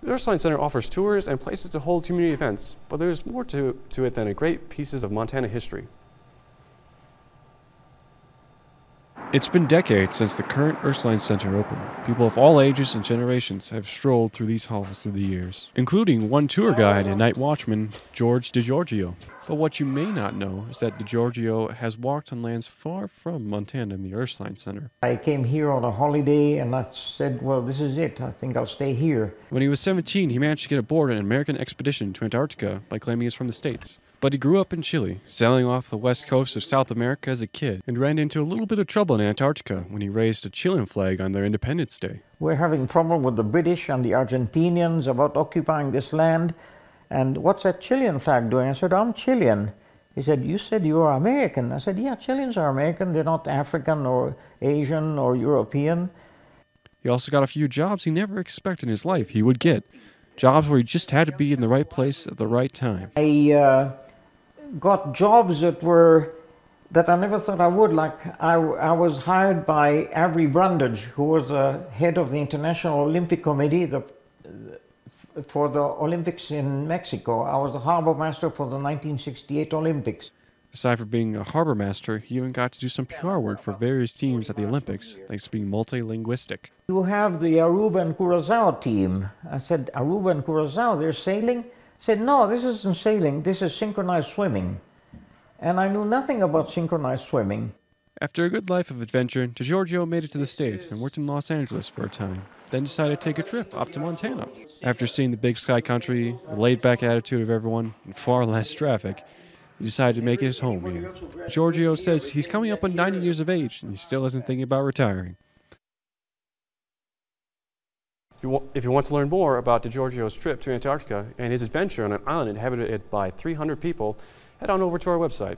The Ursuline Centre offers tours and places to hold community events, but there's more to it than a great pieces of Montana history. It's been decades since the current Ursuline Centre opened. People of all ages and generations have strolled through these halls through the years, including one tour guide and night watchman, George DiGiorgio. But what you may not know is that DiGiorgio has walked on lands far from Montana in the Ursuline Centre. I came here on a holiday and I said, well, this is it. I think I'll stay here. When he was 17, he managed to get aboard an American expedition to Antarctica by claiming he's from the States. But he grew up in Chile, sailing off the west coast of South America as a kid, and ran into a little bit of trouble in Antarctica when he raised a Chilean flag on their Independence Day. We're having problem with the British and the Argentinians about occupying this land. And what's that Chilean flag doing? I said, I'm Chilean. He said, you said you are American. I said, yeah, Chileans are American. They're not African or Asian or European. He also got a few jobs he never expected in his life he would get. Jobs where he just had to be in the right place at the right time. I got jobs that I never thought I would. Like I was hired by Avery Brundage, who was the head of the International Olympic Committee for the Olympics in Mexico. I was the harbor master for the 1968 Olympics. Aside from being a harbor master, he even got to do some PR work for various teams at the Olympics, thanks to being multilinguistic. You have the Aruba and Curacao team. I said, Aruba and Curacao, they're sailing? I said, no, this isn't sailing, this is synchronized swimming. And I knew nothing about synchronized swimming. After a good life of adventure, DiGiorgio made it to the States and worked in Los Angeles for a time, then decided to take a trip up to Montana. After seeing the big sky country, the laid-back attitude of everyone, and far less traffic, he decided to make it his home here. DiGiorgio says he's coming up on 90 years of age and he still isn't thinking about retiring. If you want to learn more about DiGiorgio's trip to Antarctica and his adventure on an island inhabited by 300 people, head on over to our website.